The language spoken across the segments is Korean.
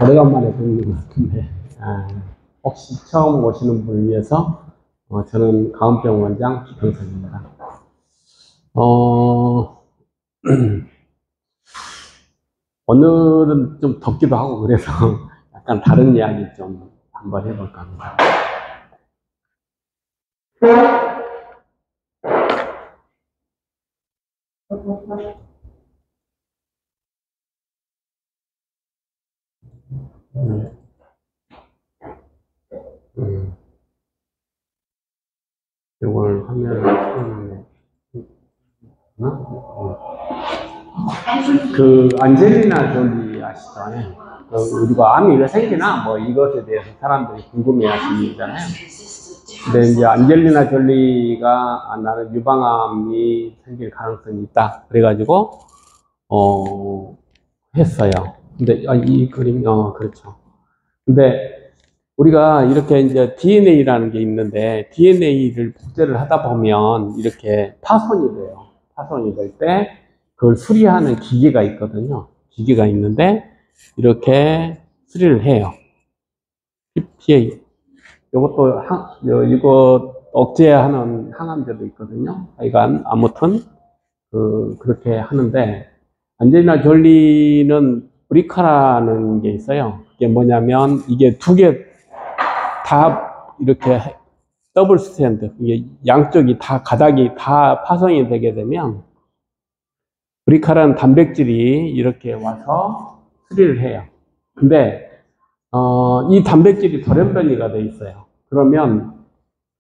오래간만에 보는 것 같은데, 혹시 처음 오시는 분을 위해서, 저는 가은병 원장 기평선입니다. 어, 오늘은 좀 덥기도 하고 그래서 약간 다른 이야기 좀 한번 해볼까 합니다. 네. 이걸 화면을 그 안젤리나 졸리 아시잖아요. 우리가 암이 왜 생기나 뭐 이것에 대해서 사람들이 궁금해하시잖아요. 근데 이제 안젤리나 졸리가 나는 유방암이 생길 가능성이 있다. 그래가지고 했어요. 근데 이 그림 그렇죠. 근데 우리가 이렇게 이제 DNA라는 게 있는데 DNA를 복제를 하다 보면 이렇게 파손이 돼요. 파손이 될 때 그걸 수리하는 기계가 있거든요. 기계가 있는데 이렇게 수리를 해요. PPA. 이것도 이거 억제하는 항암제도 있거든요. 하여간 아무튼 그렇게 하는데 안젤리나 졸리는 브리카라는 게 있어요. 이게 뭐냐면 이게 두 개 다 이렇게 더블 스탠드, 이게 양쪽이 다 가닥이 다 파손이 되게 되면 브리카라는 단백질이 이렇게 와서 수리를 해요. 근데 이 단백질이 돌연변이가 돼 있어요. 그러면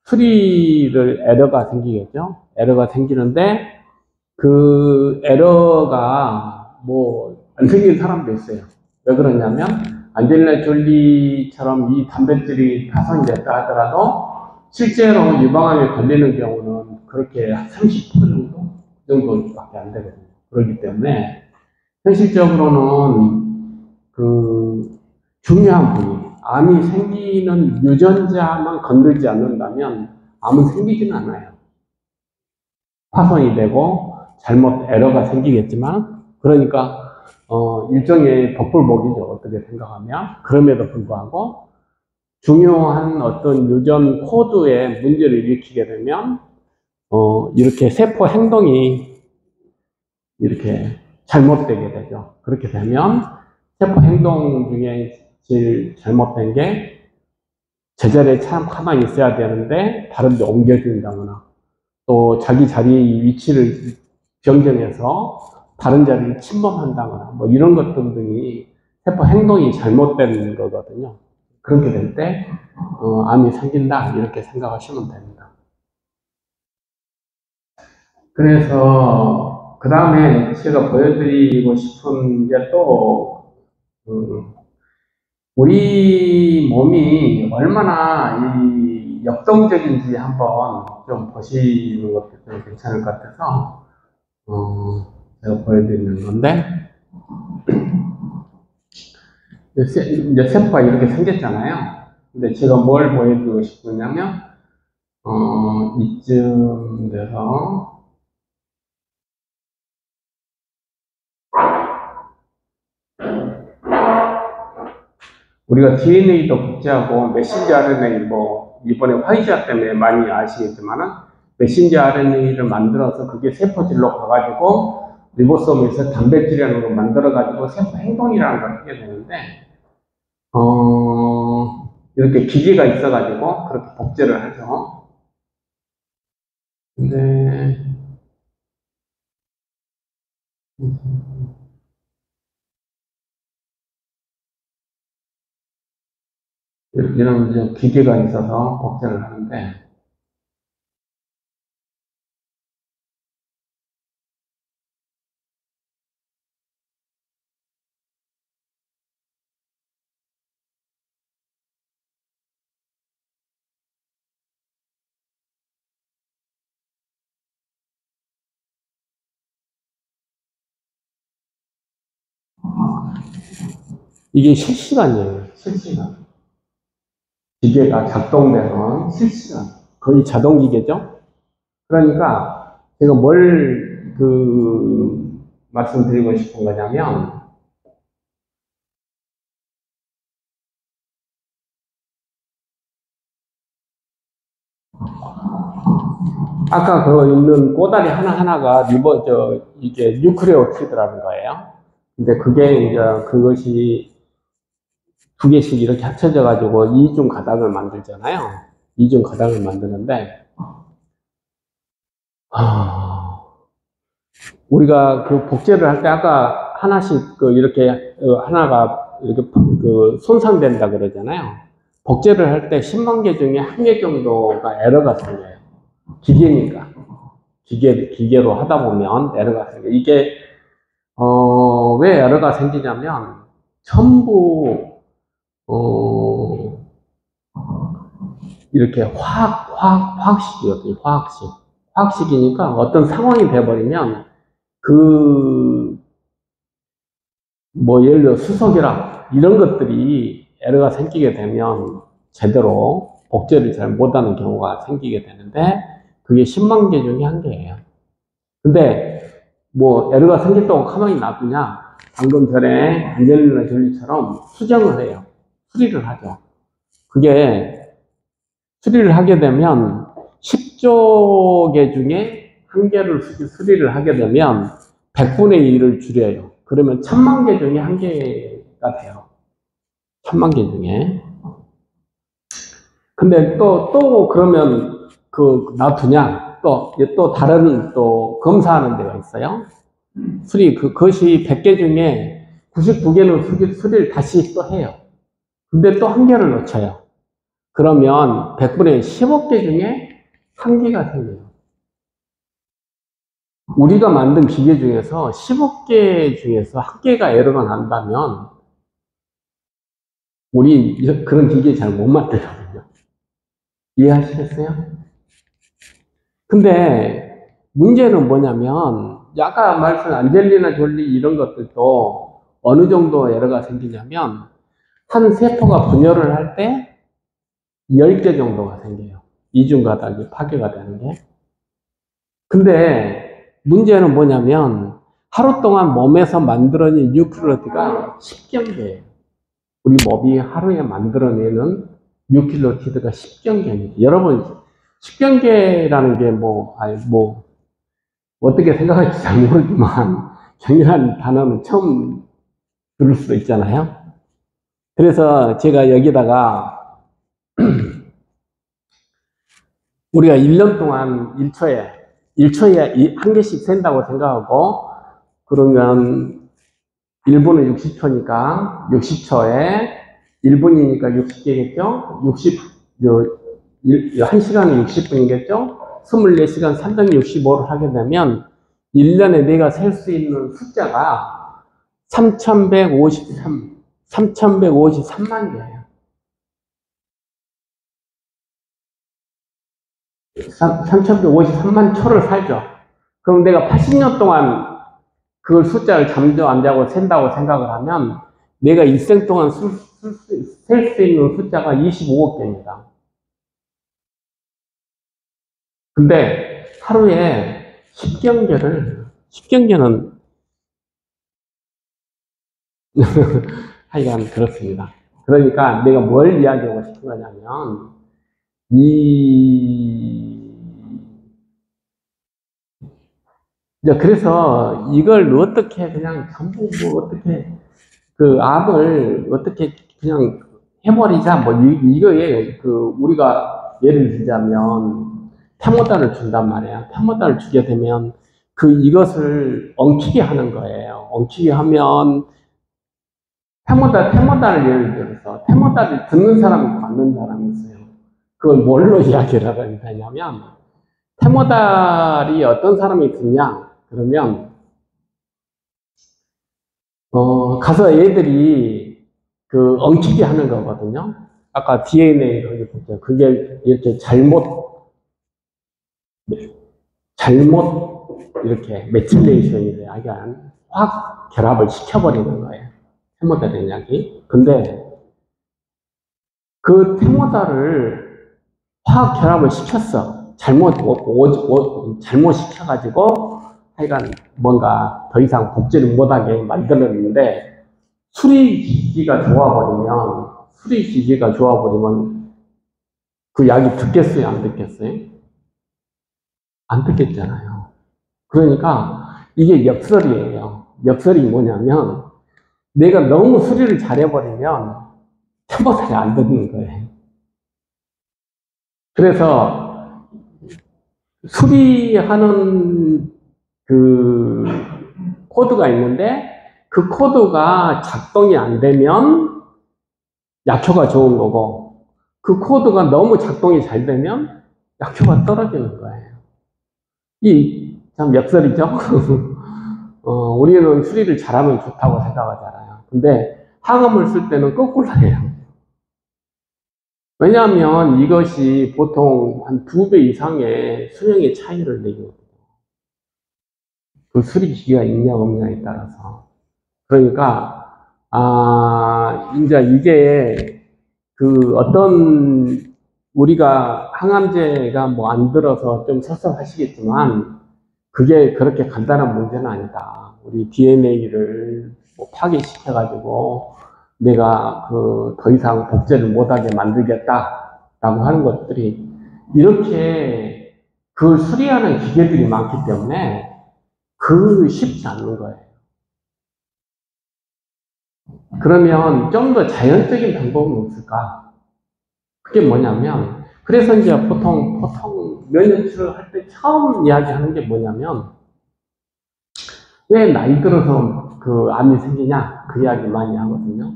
수리를 에러가 생기겠죠. 에러가 생기는데 그 에러가 뭐 안 생기는 사람도 있어요. 왜 그러냐면 안젤리나 졸리처럼 이 단백질이 파손이 됐다 하더라도 실제로 유방암에 걸리는 경우는 그렇게 30% 정도밖에 안 되거든요. 그렇기 때문에 현실적으로는 그 중요한 부위, 암이 생기는 유전자만 건들지 않는다면 암은 생기지는 않아요. 파손이 되고 잘못 에러가 생기겠지만, 그러니까 일종의 복불복이죠. 어떻게 생각하면. 그럼에도 불구하고 중요한 어떤 유전 코드에 문제를 일으키게 되면 이렇게 세포 행동이 이렇게 잘못되게 되죠. 그렇게 되면 세포 행동 중에 제일 잘못된 게 제자리에 참 가만히 있어야 되는데 다른 데 옮겨진다거나 또 자기 자리 위치를 변경해서 다른 자리를 침범한다거나 뭐 이런 것들 등이 세포 행동이 잘못된 거거든요. 그렇게 될 때 암이 생긴다 이렇게 생각하시면 됩니다. 그래서 그 다음에 제가 보여드리고 싶은 게 또 우리 몸이 얼마나 이 역동적인지 한번 좀 보시는 것도 좀 괜찮을 것 같아서 제가 보여드리는 건데 이제 세포가 이렇게 생겼잖아요. 근데 제가 뭘 보여드리고 싶으냐면 이쯤 돼서 우리가 DNA도 복제하고 메신저 RNA 뭐 이번에 화이자 때문에 많이 아시겠지만은 메신저 RNA를 만들어서 그게 세포질로 가가지고 리보솜에서 단백질이라는 걸 만들어가지고 세포 행동이라는 걸 하게 되는데 이렇게 기계가 있어가지고 그렇게 복제를 하죠. 근데 이런 이제 기계가 있어서 복제를 하는데 이게 실시간이에요. 실시간. 기계가 작동되는 실시간. 거의 자동 기계죠. 그러니까 제가 뭘 말씀드리고 싶은 거냐면 아까 그 있는 꼬다리 하나하나가 이게 뉴크레오티드라는 거예요. 근데 그게 이제 그것이 두 개씩 이렇게 합쳐져 가지고 이중 가닥을 만들잖아요. 이중 가닥을 만드는데, 우리가 그 복제를 할 때 아까 하나씩 이렇게 하나가 이렇게 손상된다 그러잖아요. 복제를 할 때 10만 개 중에 1개 정도가 에러가 생겨요. 기계니까. 기계로 하다 보면 에러가 생겨요. 이게, 왜 에러가 생기냐면, 전부, 이렇게 화학식이거든요. 화학식이니까 어떤 상황이 돼버리면, 예를 들어 수석이랑 이런 것들이 에러가 생기게 되면 제대로 복제를 잘 못하는 경우가 생기게 되는데, 그게 10만 개 중에 1개예요. 근데 에러가 생겼다고 가만히 놔두냐? 방금 전에 안젤리나 졸리처럼 수정을 해요. 수리를 하죠. 그게 수리를 하게 되면 10조 개 중에 1개를 수리를 하게 되면 100분의 1을 줄여요. 그러면 1000만 개 중에 1개가 돼요. 1000만 개 중에. 근데 그러면 놔두냐? 또 다른 검사하는 데가 있어요. 그것이 100개 중에 99개는 수리를 다시 또 해요. 근데 또 1개를 놓쳐요. 그러면 100분의 10억 개 중에 1개가 생겨요. 우리가 만든 기계 중에서 10억 개 중에서 1개가 에러가 난다면 우리 그런 기계 잘 못 만들거든요. 이해하시겠어요? 근데 문제는 뭐냐면 아까 말씀한 안젤리나 졸리 이런 것들도 어느 정도 에러가 생기냐면 한 세포가 분열을 할 때 10개 정도가 생겨요. 이중가닥이 파괴가 되는 게. 근데 문제는 뭐냐면 하루 동안 몸에서 만들어낸 뉴클리오티드가 10경계예요. 우리 몸이 하루에 만들어내는 뉴클리오티드가 10경계입니다. 여러분 10경계라는 게 어떻게 생각할지 잘 모르지만 경계라는 단어는 처음 들을 수도 있잖아요. 그래서 제가 여기다가 우리가 1년 동안 1초에 1개씩 센다고 생각하고, 그러면 1분은 60초니까 60초에 1분이니까 60개겠죠? 1시간은 60분이겠죠? 24시간 365를 하게 되면 1년에 내가 셀 수 있는 숫자가 3,153만 개예요. 3,153만 초를 살죠. 그럼 내가 80년 동안 그걸 숫자를 잠도 안 자고 센다고 생각을 하면 내가 일생 동안 셀 수 있는 숫자가 25억 개입니다. 근데 하루에 10경계는 하여간 그렇습니다. 그러니까 내가 뭘 이야기하고 싶은 거냐면 그래서 이걸 어떻게 그냥 전부 어떻게 암을 어떻게 그냥 해버리자 이거에 우리가 예를 들자면 태모다를 준단 말이에요. 태모다를 주게 되면 이것을 엉키게 하는 거예요. 엉키게 하면 태모다를 예를 들어서 태모다를 듣는 사람이 받는 사람이 있어요. 그걸 뭘로 이야기를 하면 되냐면 태모달이 어떤 사람이 듣냐 그러면 가서 애들이 엉키게 하는 거거든요. 아까 DNA 거기 보죠. 그게 이렇게 잘못 이렇게 메틸레이션이 돼요. 화학 결합을 시켜버리는 거예요. 태모달 약이. 근데 그 태모달을 화학 결합을 시켰어. 잘못 시켜가지고 하여간 뭔가 더 이상 복제를 못하게 만들었는데 수리 기기가 좋아버리면 그 약이 듣겠어요? 안 듣겠어요? 안 듣겠잖아요. 그러니까 이게 역설이에요. 역설이 뭐냐면 내가 너무 수리를 잘해버리면 처벌이 안 듣는 거예요. 그래서 수리하는 그 코드가 있는데 그 코드가 작동이 안 되면 약효가 좋은 거고 그 코드가 너무 작동이 잘 되면 약효가 떨어지는 거예요. 이 참 역설이죠. 우리는 수리를 잘하면 좋다고 생각하잖아요. 근데 항암을 쓸 때는 거꾸로 해요. 왜냐하면 이것이 보통 한 2배 이상의 수명의 차이를 내거든요. 그 수리 기기가 있냐 없냐에 따라서. 그러니까 이제 이게 그 어떤 우리가 항암제가 뭐 안 들어서 좀 섭섭하시겠지만 그게 그렇게 간단한 문제는 아니다. 우리 DNA를 뭐 파괴시켜가지고 내가 그 더 이상 복제를 못하게 만들겠다라고 하는 것들이 이렇게 그 수리하는 기계들이 많기 때문에 그 쉽지 않는 거예요. 그러면 좀 더 자연적인 방법은 없을까? 그게 뭐냐면, 그래서 이제 보통 면역 치료를 할 때 처음 이야기하는 게 뭐냐면, 왜 나이 들어서 그 암이 생기냐? 그 이야기 많이 하거든요.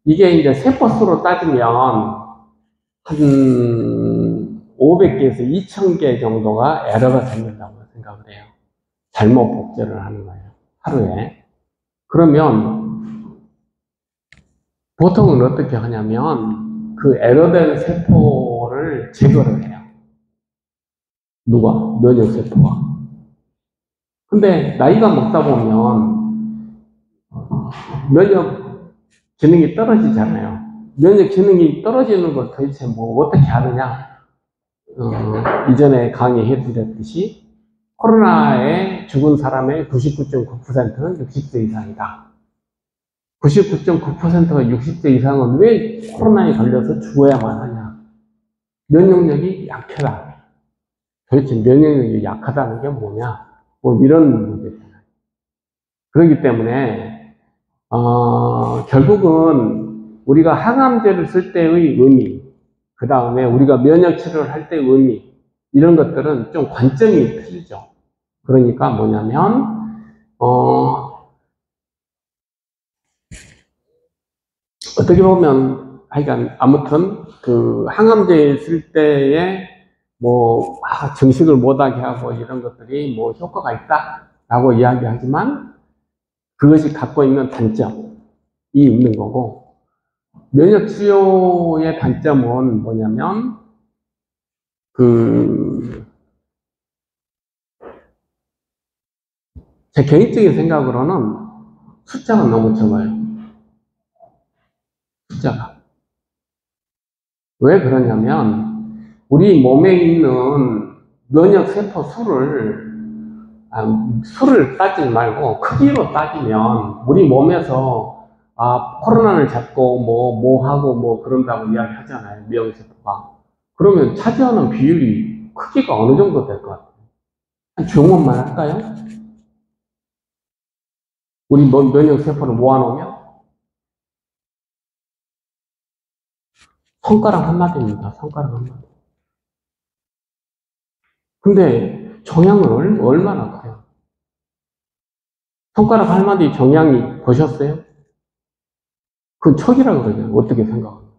이게 이제 세포수로 따지면 한 500개에서 2000개 정도가 에러가 생긴다고 생각을 해요. 잘못 복제를 하는 거예요. 하루에. 그러면 보통은 어떻게 하냐면 그 에러된 세포를 제거를 해요. 누가? 면역세포가. 근데 나이가 먹다 보면 면역 기능이 떨어지잖아요. 면역 기능이 떨어지는 걸 도대체 뭐 어떻게 하느냐? 이전에 강의해 드렸듯이 코로나에 죽은 사람의 99.9%는 60세 이상이다. 99.9%가 60세 이상은 왜 코로나에 걸려서 죽어야만 하냐? 면역력이 약하다. 도대체 면역력이 약하다는 게 뭐냐? 뭐 이런 문제잖아요. 그렇기 때문에 결국은 우리가 항암제를 쓸 때의 의미, 그 다음에 우리가 면역 치료를 할 때의 의미, 이런 것들은 좀 관점이 틀리죠. 그러니까 뭐냐면 어떻게 보면 하여간 아무튼 그 항암제 쓸 때에 뭐 정식을 못하게 하고 이런 것들이 뭐 효과가 있다라고 이야기하지만 그것이 갖고 있는 단점이 있는 거고 면역 치료의 단점은 뭐냐면 제 개인적인 생각으로는 숫자가 너무 적어요. 숫자가. 왜 그러냐면 우리 몸에 있는 면역 세포 수를 따지지 말고 크기로 따지면 우리 몸에서 코로나를 잡고 뭐 하고 뭐 그런다고 이야기 하잖아요. 면역세포가. 그러면 차지하는 비율이 크기가 어느 정도 될 것 같아요? 한 주먹만 할까요? 우리 면역세포를 모아놓으면 손가락 한마디입니다. 손가락 한마디. 근데 종양은 얼마나 커요? 손가락 한마디 종양이 보셨어요? 그건 척이라고 그러죠. 어떻게 생각하세요?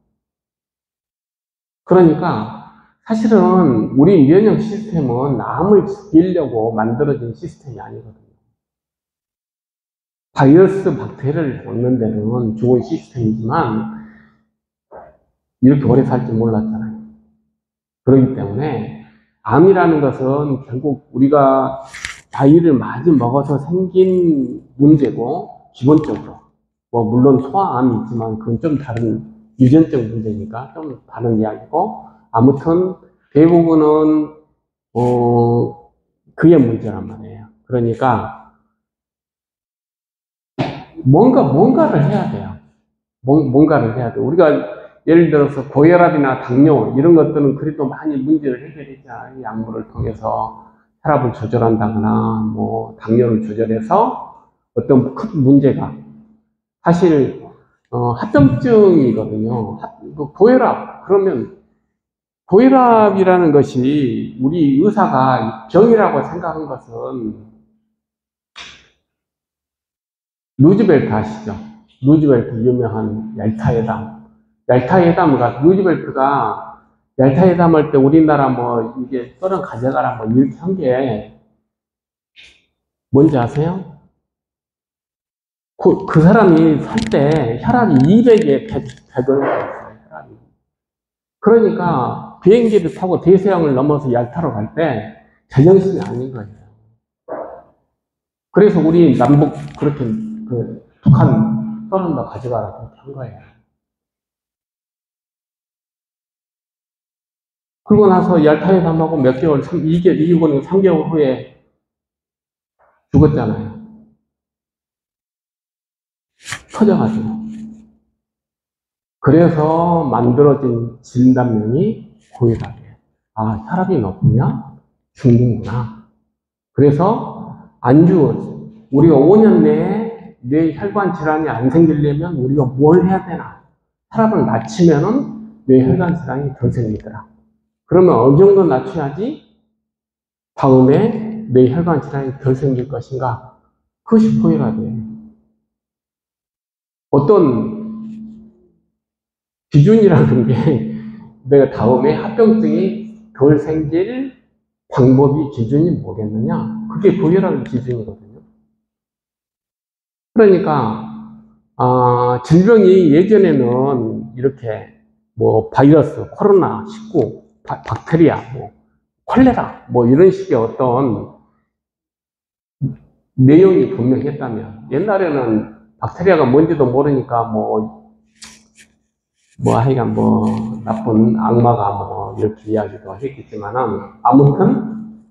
그러니까 사실은 우리 면역 시스템은 암을 죽이려고 만들어진 시스템이 아니거든요. 바이러스, 박테리아를 잡는 데는 좋은 시스템이지만 이렇게 오래 살 줄 몰랐잖아요. 그렇기 때문에 암이라는 것은 결국 우리가 나이를 많이 먹어서 생긴 문제고 기본적으로 뭐 물론 소아암이 있지만 그건 좀 다른 유전적 문제니까 좀 다른 이야기고 아무튼 대부분은 그게 문제란 말이에요. 그러니까 뭔가를 해야 돼요. 뭔가를 해야 돼요. 우리가 예를 들어서 고혈압이나 당뇨 이런 것들은 그래도 많이 문제를 해결했잖아요. 약물을 통해서 혈압을 조절한다거나 뭐 당뇨를 조절해서 어떤 큰 문제가 사실 합병증이거든요. 고혈압 그러면 고혈압이라는 것이 우리 의사가 병이라고 생각한 것은 루즈벨트 아시죠? 루즈벨트 유명한 얄타회담. 얄타회담과 루즈벨트가 얄타회담 할 때 우리나라 뭐 이게 소련 가져가라 뭐 이렇게 한 게 뭔지 아세요? 그 사람이 살 때 혈압이 200에 100을 했어요. 혈압이. 그러니까 비행기를 타고 대서양을 넘어서 얄타로 갈 때 제정신이 아닌 거예요. 그래서 우리 남북 그렇게 북한 소련도 가져가라 그렇게 한 거예요. 그러고 나서 얄타회담하고 몇 개월, 2개월, 3개월 후에 죽었잖아요. 터져가지고. 그래서 만들어진 진단명이 고혈압이에요. 아, 혈압이 높으면 죽는구나. 그래서 안주, 우리가 5년 내에 뇌혈관 질환이 안 생기려면 우리가 뭘 해야 되나? 혈압을 낮추면은 뇌혈관 질환이 덜 생기더라. 그러면 어느 정도 낮춰야지 다음에 뇌혈관 질환이 덜 생길 것인가? 그것이 고혈압이에요. 어떤 기준이라는 게 내가 다음에 합병증이 덜 생길 방법이 기준이 뭐겠느냐? 그게 고혈압의 기준이거든요. 그러니까 질병이 예전에는 이렇게 뭐 바이러스, 코로나19, 박테리아, 뭐 콜레라, 뭐 이런 식의 어떤 내용이 분명했다면 옛날에는 박테리아가 뭔지도 모르니까 하여간 나쁜 악마가 이렇게 이야기도 했겠지만은 아무튼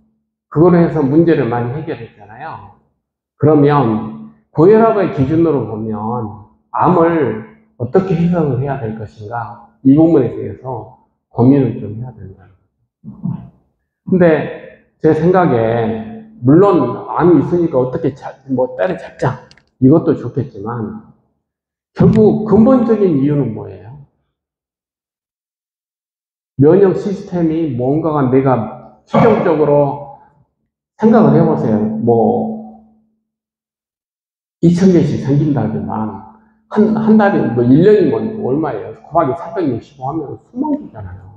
그거로 해서 문제를 많이 해결했잖아요. 그러면 고혈압의 기준으로 보면 암을 어떻게 해석을 해야 될 것인가 이 부분에 대해서 고민을 좀 해야 된다는 거죠. 근데 제 생각에 물론 암이 있으니까 어떻게 때려잡자 이것도 좋겠지만 결국 근본적인 이유는 뭐예요? 면역 시스템이 뭔가가 내가 최종적으로 생각을 해보세요. 2,000개씩 생긴다지만 한 달에 1년이면 얼마예요? 곱하기 365 하면 수만 개잖아요.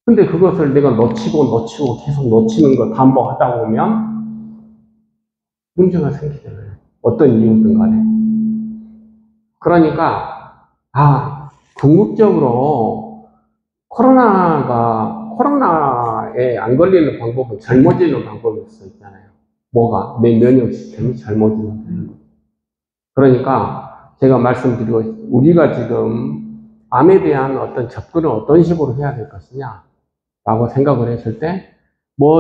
근데 그것을 내가 놓치고 계속 놓치는 거 반복하다 보면 문제가 생기잖아요. 어떤 이유든 간에. 그러니까 궁극적으로 코로나에 안 걸리는 방법은 젊어지는 방법일 수 있잖아요. 뭐가? 내 면역 시스템이 젊어지면 되는 거죠. 그러니까 제가 말씀드리고 우리가 지금 암에 대한 어떤 접근을 어떤 식으로 해야 될 것이냐 라고 생각을 했을 때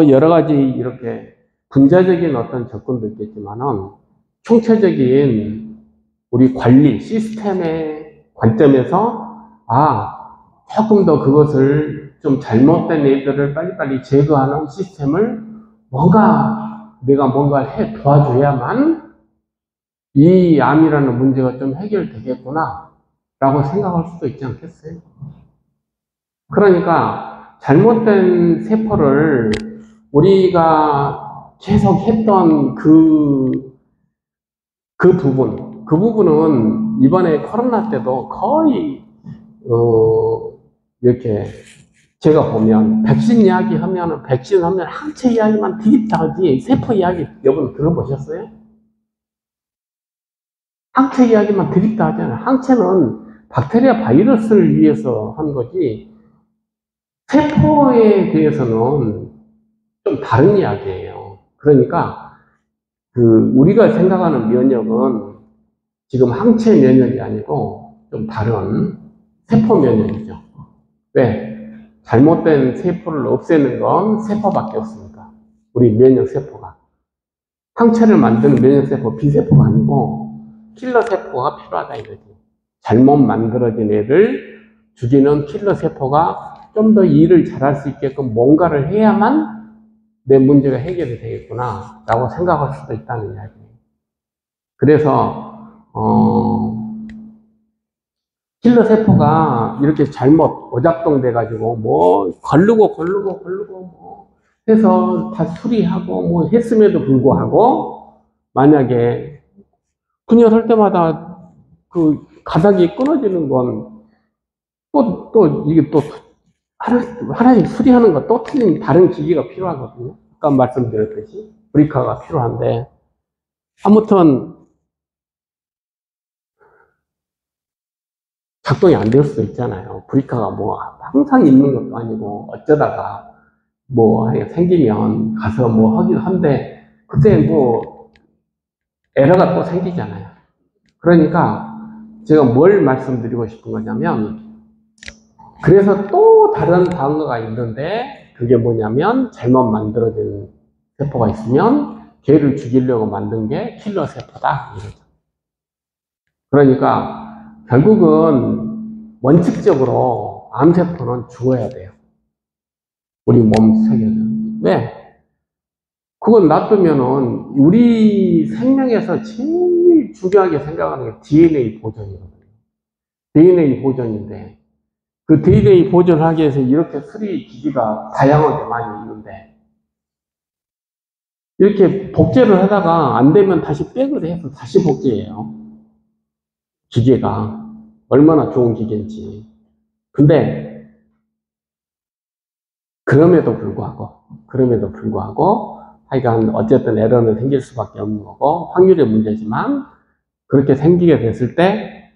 여러 가지 이렇게 분자적인 어떤 접근도 있겠지만은 총체적인 우리 관리 시스템의 관점에서 조금 더 그것을 좀 잘못된 애들을 빨리빨리 제거하는 시스템을 내가 뭔가를 도와줘야만 이 암이라는 문제가 좀 해결되겠구나 라고 생각할 수도 있지 않겠어요? 그러니까 잘못된 세포를 우리가 계속 했던 그 부분은 이번에 코로나 때도 거의 이렇게 제가 보면 백신 이야기 하면 항체 이야기만 드립다 하지 세포 이야기 여러분 들어보셨어요? 항체 이야기만 드립다 하잖아요. 항체는 박테리아 바이러스를 위해서 한 거지 세포에 대해서는 좀 다른 이야기예요. 그러니까 우리가 생각하는 면역은 지금 항체 면역이 아니고 좀 다른 세포 면역이죠. 왜? 잘못된 세포를 없애는 건 세포밖에 없으니까. 우리 면역세포가. 항체를 만드는 면역세포, B세포가 아니고 킬러세포가 필요하다 이거지. 잘못 만들어진 애를 죽이는 킬러세포가 좀 더 일을 잘할 수 있게끔 뭔가를 해야만 내 문제가 해결이 되겠구나 라고 생각할 수도 있다는 이야기예요. 그래서 킬러 세포가 이렇게 잘못 오작동 돼가지고 뭐 걸르고 뭐 해서 다 수리하고 뭐 했음에도 불구하고 만약에 분열할 때마다 그 가닥이 끊어지는 건 또 이게 또 하나씩 수리하는 거 또 틀린 다른 기기가 필요하거든요. 아까 말씀드렸듯이 브리카가 필요한데 아무튼 작동이 안 될 수도 있잖아요. 브리카가 뭐 항상 있는 것도 아니고 어쩌다가 뭐 생기면 가서 뭐 하긴 한데 그때 뭐 에러가 또 생기잖아요. 그러니까 제가 뭘 말씀드리고 싶은 거냐면 그래서 또 다른 단어가 있는데 그게 뭐냐면 잘못 만들어진 세포가 있으면 걔를 죽이려고 만든 게 킬러 세포다 이거죠. 그러니까 결국은 원칙적으로 암세포는 죽어야 돼요. 우리 몸속에서. 왜? 그건 놔두면은 우리 생명에서 제일 중요하게 생각하는 게 DNA 보존이거든요. DNA 보존인데 그 DNA 보존하기 위해서 이렇게 수리 기기가 다양하게 많이 있는데 이렇게 복제를 하다가 안 되면 다시 백을 해서 다시 복제해요. 기계가 얼마나 좋은 기계인지. 근데 그럼에도 불구하고 하여간 어쨌든 에러는 생길 수밖에 없는 거고 확률의 문제지만 그렇게 생기게 됐을 때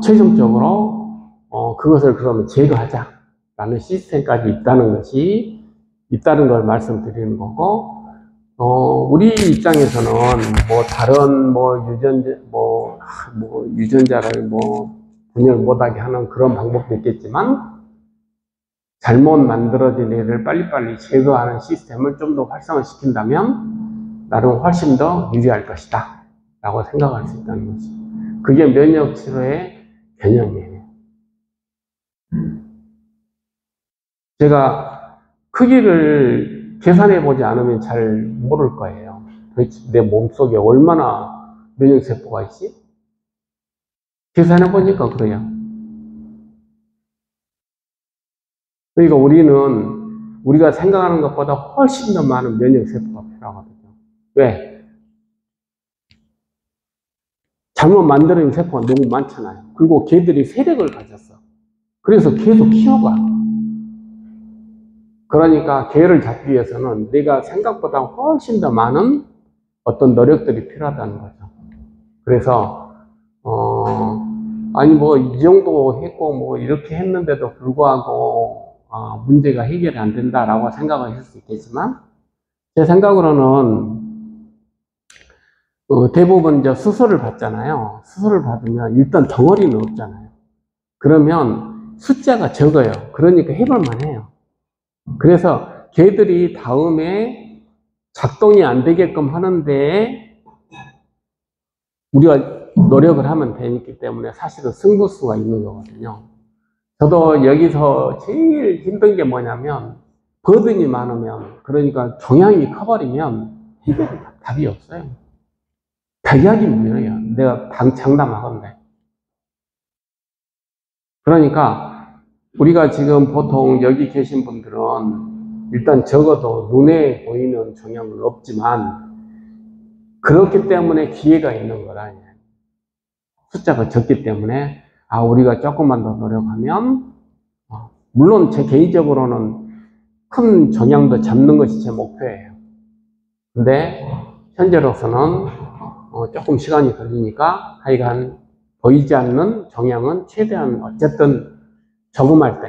최종적으로 그것을 그러면 제거하자라는 시스템까지 있다는 걸 말씀드리는 거고 우리 입장에서는 뭐 다른 유전자를 분열 못하게 하는 그런 방법도 있겠지만 잘못 만들어진 애를 빨리빨리 제거하는 시스템을 좀 더 활성화시킨다면 나름 훨씬 더 유리할 것이다 라고 생각할 수 있다는 거지. 그게 면역 치료의 개념이에요. 제가 크기를 계산해 보지 않으면 잘 모를 거예요. 도대체 내 몸속에 얼마나 면역세포가 있지? 계산해 보니까 그래요. 그러니까 우리가 생각하는 것보다 훨씬 더 많은 면역세포가 필요하거든요. 왜? 잘못 만들어진 세포가 너무 많잖아요. 그리고 걔들이 세력을 가졌어. 그래서 계속 키워가. 그러니까 걔를 잡기 위해서는 내가 생각보다 훨씬 더 많은 어떤 노력들이 필요하다는 거죠. 그래서 아니 뭐 이 정도 했고 뭐 이렇게 했는데도 불구하고 문제가 해결이 안 된다라고 생각을 할 수 있겠지만 제 생각으로는 대부분 이제 수술을 받잖아요. 수술을 받으면 일단 덩어리는 없잖아요. 그러면 숫자가 적어요. 그러니까 해볼만 해요. 그래서 걔들이 다음에 작동이 안 되게끔 하는데 우리가 노력을 하면 되기 때문에 사실은 승부수가 있는 거거든요. 저도 여기서 제일 힘든 게 뭐냐면 버든이 많으면 그러니까 종양이 커버리면 답이 없어요. 백약이 뭐예요? 내가 장담하건데. 그러니까 우리가 지금 보통 여기 계신 분들은 일단 적어도 눈에 보이는 종양은 없지만 그렇기 때문에 기회가 있는 거라. 숫자가 적기 때문에 우리가 조금만 더 노력하면 물론 제 개인적으로는 큰 종양도 잡는 것이 제 목표예요. 근데 현재로서는 조금 시간이 걸리니까 하여간 보이지 않는 종양은 최대한 어쨌든 저금할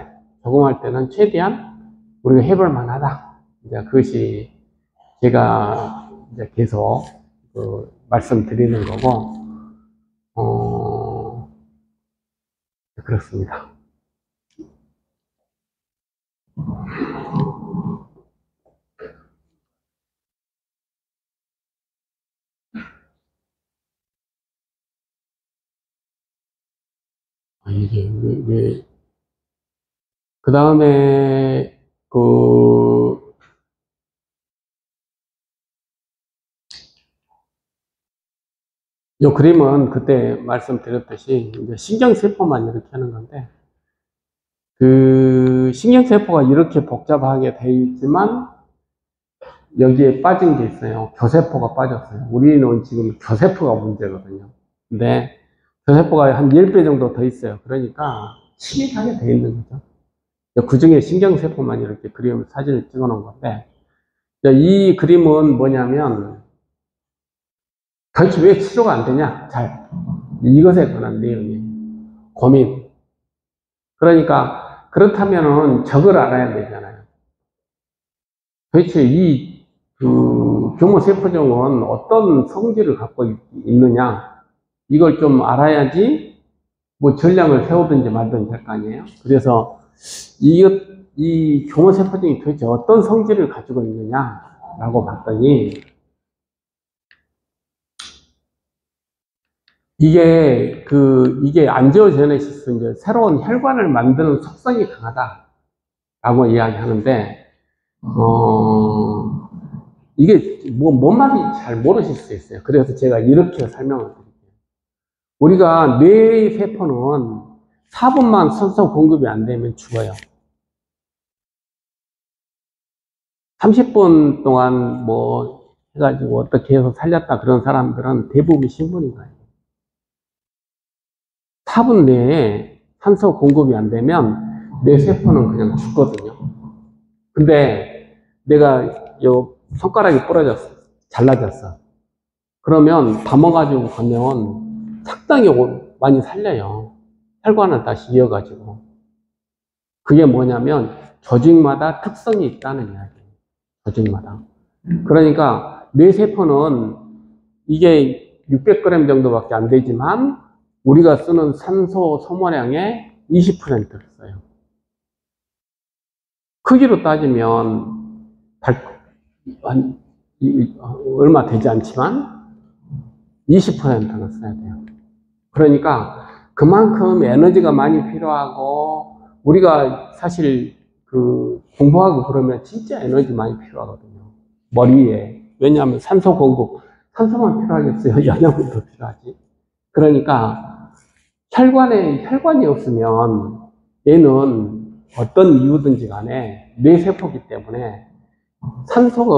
때는 최대한 우리가 해볼 만하다. 이제 그것이 제가 이제 계속 말씀드리는 거고, 그렇습니다. 이게 그 다음에 이 그림은 그때 말씀드렸듯이 이제 신경세포만 이렇게 하는 건데, 그 신경세포가 이렇게 복잡하게 되어 있지만 여기에 빠진 게 있어요. 교세포가 빠졌어요. 우리는 지금 교세포가 문제거든요. 근데 교세포가 한 10배 정도 더 있어요. 그러니까 치밀하게 되어 있는 거죠. 그 중에 신경세포만 이렇게 그림 사진을 찍어 놓은 건데, 이 그림은 뭐냐면 도대체 왜 치료가 안 되냐? 이것에 관한 내용이에요. 고민. 그러니까 그렇다면은 저걸 알아야 되잖아요. 도대체 그 교모세포종은 어떤 성질을 갖고 있느냐, 이걸 좀 알아야지 뭐 전략을 세우든지 말든지 할 거 아니에요. 그래서 이 교모세포종이 도대체 어떤 성질을 가지고 있느냐라고 봤더니, 이게 안지오제네시스, 이제 새로운 혈관을 만드는 속성이 강하다라고 이야기하는데, 이게 뭔 말인지 잘 모르실 수 있어요. 그래서 제가 이렇게 설명을 드릴게요. 우리가 뇌의 세포는 4분만 산소 공급이 안 되면 죽어요. 30분 동안 뭐 해가지고 어떻게 해서 살렸다 그런 사람들은 대부분 신분인 거예요. 4분 내에 산소 공급이 안 되면 뇌 세포는 그냥 죽거든요. 근데 내가 요 손가락이 부러졌어. 잘라졌어. 그러면 담아가지고 가면 상당히 많이 살려요. 혈관을 다시 이어가지고. 그게 뭐냐면 조직마다 특성이 있다는 이야기예요. 조직마다. 그러니까 뇌세포는 이게 600g 정도밖에 안 되지만 우리가 쓰는 산소 소모량의 20%를 써요. 크기로 따지면 얼마 되지 않지만 20%는 써야 돼요. 그러니까 그만큼 에너지가 많이 필요하고, 우리가 사실 그 공부하고 그러면 진짜 에너지 많이 필요하거든요. 머리에. 왜냐하면 산소 공급, 산소만 필요하겠어요. 영양분 더 필요하지. 그러니까 혈관이 없으면 얘는 어떤 이유든지 간에 뇌세포기 때문에 산소가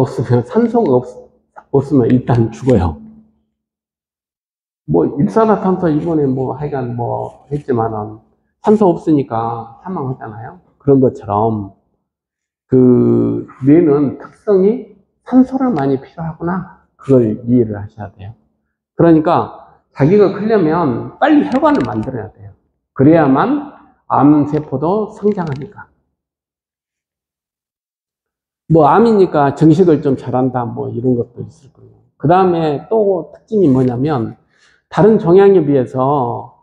없으면 일단 죽어요. 뭐 일산화탄소 이번에 뭐 하여간 뭐 했지만은 산소 없으니까 사망하잖아요. 그런 것처럼 그 뇌는 특성이 산소를 많이 필요하구나, 그걸 이해를 하셔야 돼요. 그러니까 자기가 크려면 빨리 혈관을 만들어야 돼요. 그래야만 암세포도 성장하니까. 뭐 암이니까 정식을 좀 잘한다 뭐 이런 것도 있을 거예요. 그 다음에 또 특징이 뭐냐면, 다른 종양에 비해서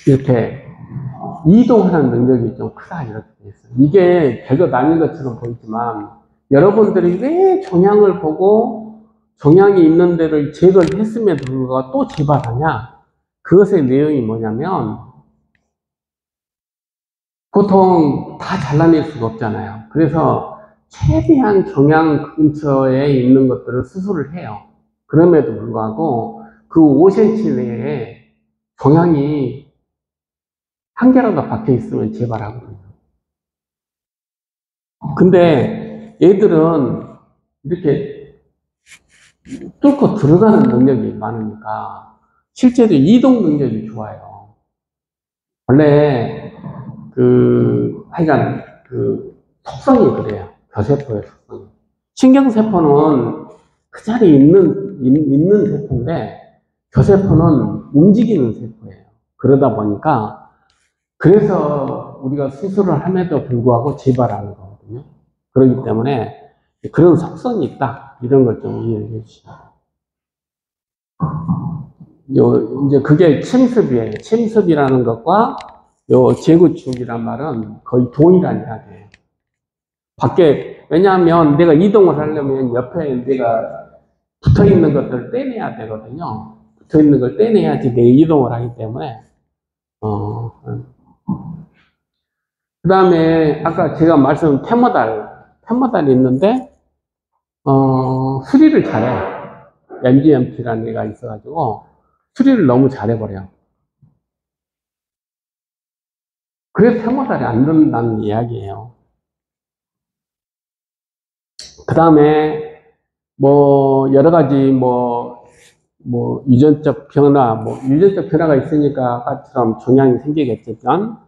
이렇게 이동하는 능력이 좀 크다, 이렇게 돼 있어요. 이게 별거 아닌 것처럼 보이지만, 여러분들이 왜 종양을 보고 종양이 있는 데를 제거를 했음에도 불구하고 또 재발하냐? 그것의 내용이 뭐냐면, 보통 다 잘라낼 수가 없잖아요. 그래서 최대한 종양 근처에 있는 것들을 수술을 해요. 그럼에도 불구하고 그 5cm 내에 종양이 한 개라도 박혀 있으면 재발하거든요. 근데 얘들은 이렇게 뚫고 들어가는 능력이 많으니까 실제로 이동 능력이 좋아요. 원래 하여간 속성이 그래요. 교세포의 속성이. 신경세포는 그 자리에 있는 세포인데, 교세포는 움직이는 세포예요. 그러다 보니까, 그래서 우리가 수술을 함에도 불구하고 재발하는 거거든요. 그렇기 때문에 그런 속성이 있다, 이런 걸 좀 이해해 주시죠. 이제 그게 침습이에요. 침습이라는 것과 재구축이란 말은 거의 동일한 이야기예요. 왜냐하면 내가 이동을 하려면 옆에 내가 붙어 있는 것들을 떼내야 되거든요. 붙어 있는 걸 떼내야지 내가 이동을 하기 때문에. 그 다음에 아까 제가 말씀드린 페모달이 있는데, 수리를 잘해. MGMT라는 애가 있어가지고 수리를 너무 잘해버려. 그래서 세모살이 안 된다는 이야기예요. 그 다음에 뭐 여러 가지 유전적 변화, 유전적 변화가 있으니까 아까처럼 종양이 생기겠지만,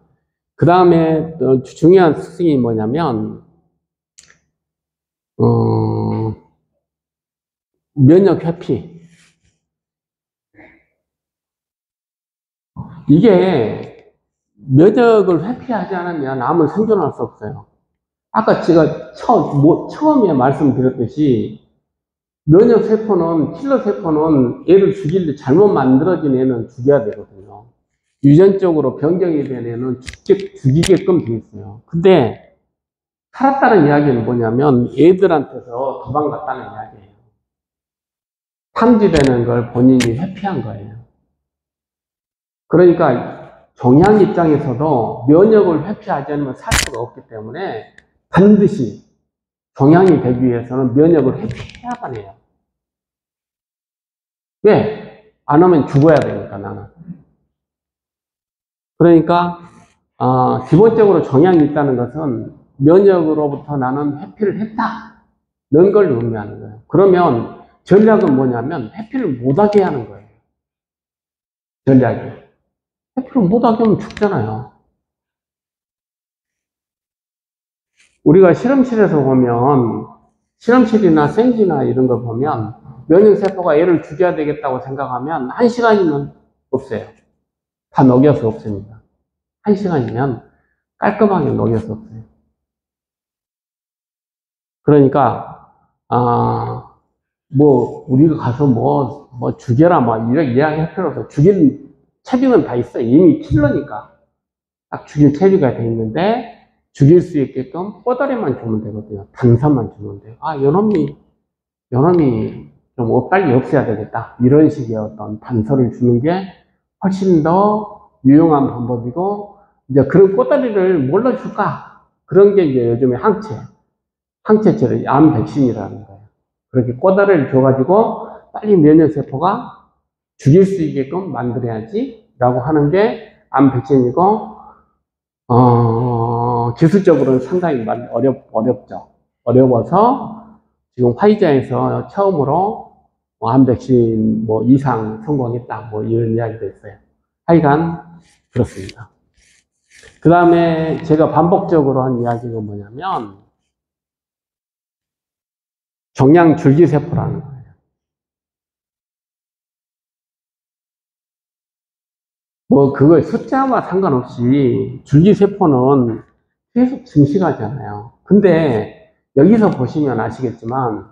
그 다음에 또 중요한 특징이 뭐냐면, 면역 회피. 이게 면역을 회피하지 않으면 암은 생존할 수 없어요. 아까 제가 처음에 말씀드렸듯이, 면역세포는, 킬러세포는 애를 죽일 때 잘못 만들어진 애는 죽여야 되거든요. 유전적으로 변경이 된 애는 죽이게끔 돼 있어요. 근데 살았다는 이야기는 뭐냐면 애들한테서 도망갔다는 이야기예요. 탐지되는 걸 본인이 회피한 거예요. 그러니까 종양 입장에서도 면역을 회피하지 않으면 살 수가 없기 때문에 반드시 종양이 되기 위해서는 면역을 회피해야만 해요. 왜? 안 하면 죽어야 되니까, 나는. 그러니까 기본적으로 종양이 있다는 것은 면역으로부터 나는 회피를 했다는 걸 의미하는 거예요. 그러면 전략은 뭐냐면 회피를 못하게 하는 거예요. 전략이. 회피를 못하게 하면 죽잖아요. 우리가 실험실에서 보면, 실험실이나 생쥐나 이런 거 보면 면역세포가 얘를 죽여야 되겠다고 생각하면 1시간이면 없어요. 다 녹여서 없습니다. 1시간이면 깔끔하게 녹여서 없어요. 그러니까 우리가 가서 죽여라 이렇게 이야기할 필요 없어. 죽일 체비는 다 있어요. 이미 킬러니까 딱 죽일 체비가 돼 있는데, 죽일 수 있게끔 뽀다리만 주면 되거든요. 단산만 주면 돼요. 요놈이 좀 빨리 없애야 되겠다, 이런 식의 어떤 단서를 주는 게 훨씬 더 유용한 방법이고, 이제 그런 꼬다리를 뭘로 줄까? 그런 게 이제 요즘에 항체처럼 암 백신이라는 거예요. 그렇게 꼬다리를 줘가지고 빨리 면역세포가 죽일 수 있게끔 만들어야지 라고 하는 게 암 백신이고, 기술적으로는 상당히 어렵죠. 어려워서 지금 화이자에서 처음으로 암 백신 이상 성공했다, 이런 이야기도 있어요. 하여간 그렇습니다. 그 다음에 제가 반복적으로 한 이야기가 뭐냐면 종양 줄기세포라는 거예요. 그거 숫자와 상관없이 줄기세포는 계속 증식하잖아요. 근데 여기서 보시면 아시겠지만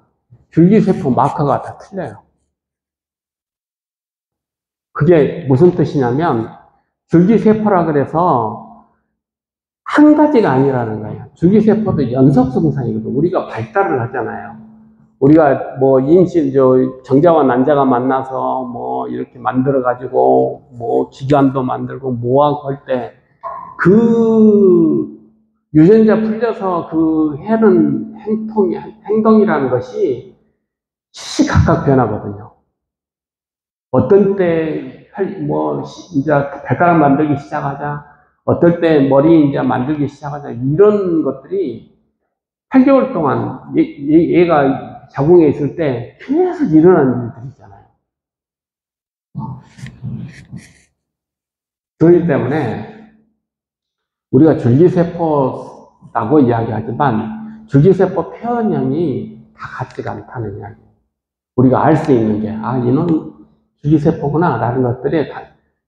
줄기세포 마커가 다 틀려요. 그게 무슨 뜻이냐면 줄기세포라 그래서 한 가지가 아니라는 거예요. 줄기세포도 연속성상이거든요. 우리가 발달을 하잖아요. 우리가 정자와 난자가 만나서 이렇게 만들어가지고 기관도 만들고 하고 할 때 그 유전자 풀려서 그 해는 행동이라는 것이 시시각각 변하거든요. 어떤 때 이제 발가락 만들기 시작하자, 어떨 때 머리 이제 만들기 시작하자, 이런 것들이 8개월 동안 얘가 자궁에 있을 때 계속 일어나는 일들이잖아요. 그렇기 때문에 우리가 줄기세포라고 이야기하지만 줄기세포 표현형이 다 같지가 않다는 이야기예요. 우리가 알 수 있는 게 이놈이 줄기세포구나 라는 것들의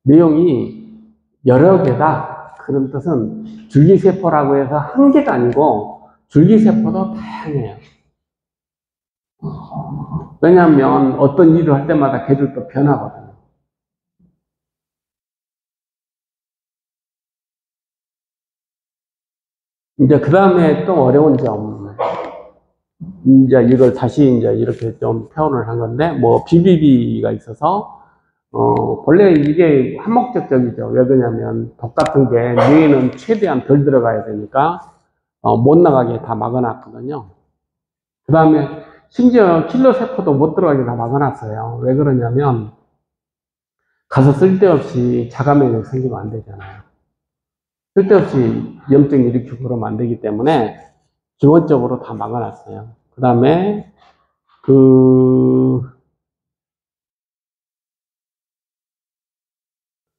내용이 여러 개다. 그런 뜻은 줄기세포라고 해서 한 개가 아니고 줄기세포도 다양해요. 왜냐하면 어떤 일을 할 때마다 걔들도 변하거든요. 이제 그 다음에 또 어려운 점, 이제 이걸 다시 이제 이렇게 좀 표현을 한 건데, BBB가 있어서 본래 이게 한목적이죠. 왜 그러냐면 독 같은 게 뇌에는 최대한 덜 들어가야 되니까 못 나가게 다 막아놨거든요. 그 다음에 심지어 킬러 세포도 못 들어가게 다 막아놨어요. 왜 그러냐면 가서 쓸데없이 자가면역 생기면 안 되잖아요. 쓸데없이 염증 일으키고 그러면 안 되기 때문에 기본적으로 다 막아놨어요. 그 다음에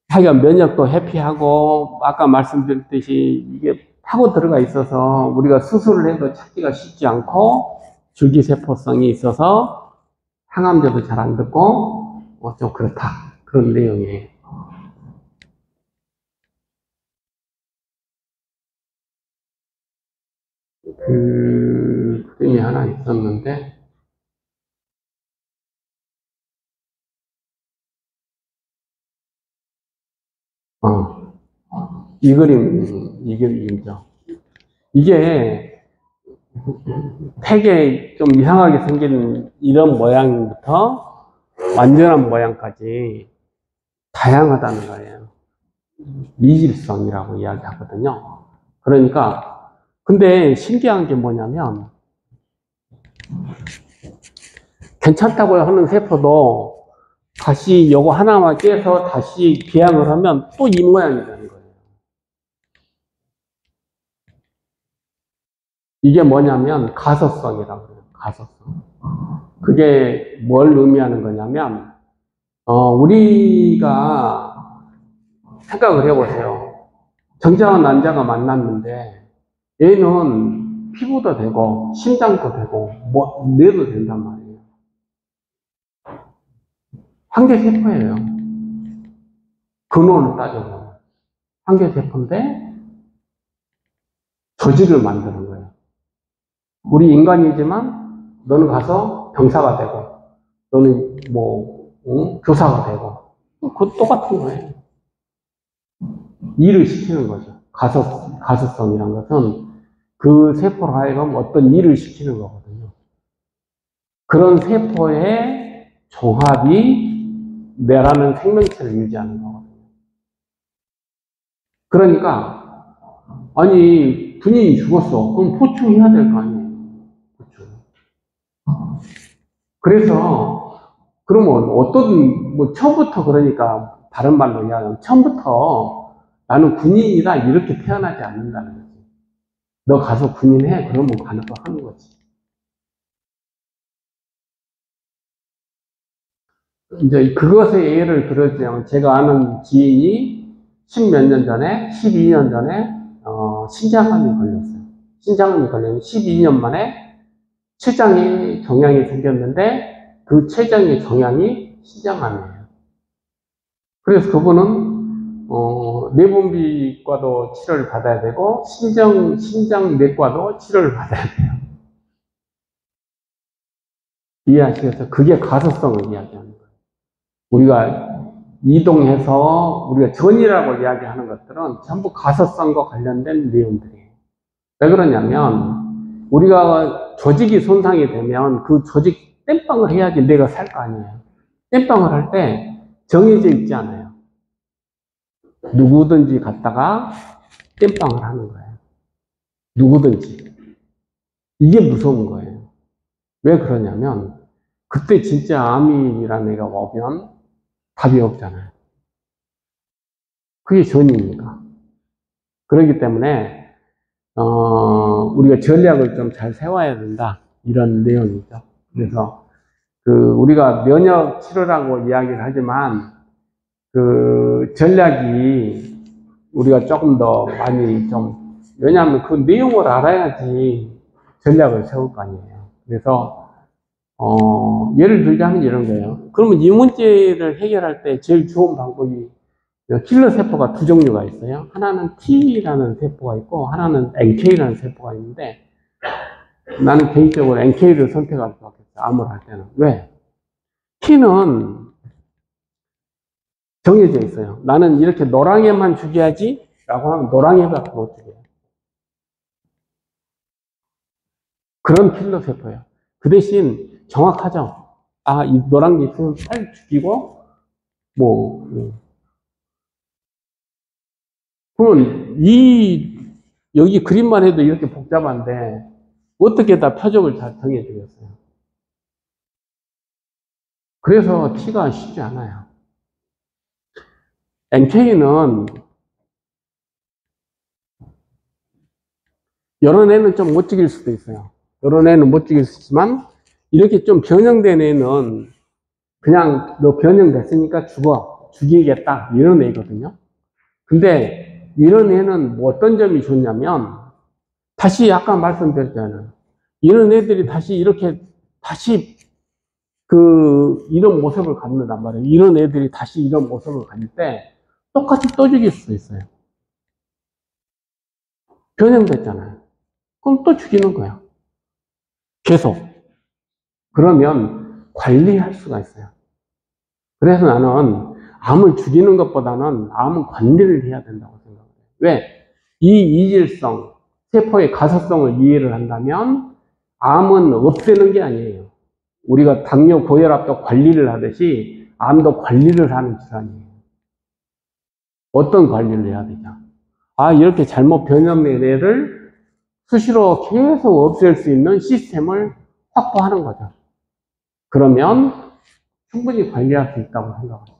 하여간 면역도 회피하고 아까 말씀드렸듯이 이게 파고 들어가 있어서 우리가 수술을 해도 찾기가 쉽지 않고 줄기세포성이 있어서 항암제도 잘 안 듣고 좀 그렇다 그런 내용이에요. 그림이 하나 있었는데 이 그림이죠. 이게 팩에 좀 이상하게 생긴 이런 모양부터 완전한 모양까지 다양하다는 거예요. 미질성이라고 이야기하거든요. 그러니까 근데 신기한 게 뭐냐면 괜찮다고 하는 세포도 다시 요거 하나만 깨서 다시 비양을 하면 또 이 모양이 되는 거예요. 이게 뭐냐면 가소성이라고 해요. 가소성. 그게 뭘 의미하는 거냐면 우리가 생각을 해보세요. 정자와 난자가 만났는데 얘는 피부도 되고 심장도 되고 뇌도 된단 말이에요. 한계세포예요. 근원을 따져보면 한계세포인데 조직을 만드는 거예요. 우리 인간이지만 너는 가서 병사가 되고 너는 교사가 되고 그거 똑같은 거예요. 일을 시키는 거죠. 가소성이란 것은 그 세포로 하여금 어떤 일을 시키는 거거든요. 그런 세포의 종합이 뇌라는 생명체를 유지하는 거거든요. 그러니까 아니 군인이 죽었어. 그럼 보충해야 될 거 아니에요. 보충. 그래서 그러면 처음부터 그러니까 다른 말로 이야기하면 처음부터 나는 군인이다 이렇게 태어나지 않는다는 거지. 너 가서 군인해 그러면 가는 거 하는 거지. 이제 그것의 예를 들어주면 제가 아는 지인이 10몇 년 전에 12년 전에 신장암이 걸렸어요. 신장암이 걸렸는데 12년 만에 췌장에 종양이 생겼는데 그 췌장의 종양이 신장암이에요. 그래서 그분은 뇌분비과도 치료를 받아야 되고 신장내과도 치료를 받아야 돼요. 이해하시겠어요? 그게 가소성을 이야기하는 거예요. 우리가 이동해서 우리가 전이라고 이야기하는 것들은 전부 가소성과 관련된 내용들이에요. 왜 그러냐면 우리가 조직이 손상이 되면 그 조직 땜빵을 해야지 내가 살 거 아니에요. 땜빵을 할 때 정해져 있지 않아요. 누구든지 갔다가 땜빵을 하는 거예요. 누구든지. 이게 무서운 거예요. 왜 그러냐면 그때 진짜 암이라는 애가 오면 답이 없잖아요. 그게 전이니까. 그렇기 때문에 우리가 전략을 좀 잘 세워야 된다. 이런 내용이죠. 그래서 우리가 면역 치료라고 이야기를 하지만 그 전략이 우리가 조금 더 많이 왜냐하면 그 내용을 알아야지 전략을 세울 거 아니에요. 그래서 예를 들자면 이런 거예요. 그러면 이 문제를 해결할 때 제일 좋은 방법이 킬러 세포가 두 종류가 있어요. 하나는 T라는 세포가 있고 하나는 NK라는 세포가 있는데 나는 개인적으로 NK를 선택할 수밖에 없어요. 암을 할 때는. 왜? T는 정해져 있어요. 나는 이렇게 노랑에만 죽여야지 라고 하면 노랑에밖에 못 죽여요. 그런 킬러 세포예요. 그 대신 정확하죠. 이 노랑이 있으면 빨리 죽이고 그러면 여기 그림만 해도 이렇게 복잡한데 어떻게 다 표적을 잘 정해주겠어요. 그래서 T가 쉽지 않아요. NK는 여러 애는 좀 못 죽일 수도 있어요. 여러 애는 못 죽일 수 있지만 이렇게 좀 변형된 애는 그냥 너 변형됐으니까 죽이겠다 이런 애거든요. 근데 이런 애는 뭐 어떤 점이 좋냐면 다시 아까 말씀드렸잖아요. 이런 애들이 다시 이런 모습을 갖는단 말이에요. 이런 애들이 다시 이런 모습을 가질 때 똑같이 또 죽일 수 있어요. 변형됐잖아요. 그럼 또 죽이는 거야. 계속. 그러면 관리할 수가 있어요. 그래서 나는 암을 죽이는 것보다는 암은 관리를 해야 된다고 생각해요. 왜? 이 이질성, 세포의 가소성을 이해를 한다면 암은 없애는 게 아니에요. 우리가 당뇨, 고혈압도 관리를 하듯이 암도 관리를 하는 질환이에요. 어떤 관리를 해야 되냐? 이렇게 잘못 변형된 애를 수시로 계속 없앨 수 있는 시스템을 확보하는 거죠. 그러면 충분히 관리할 수 있다고 생각합니다.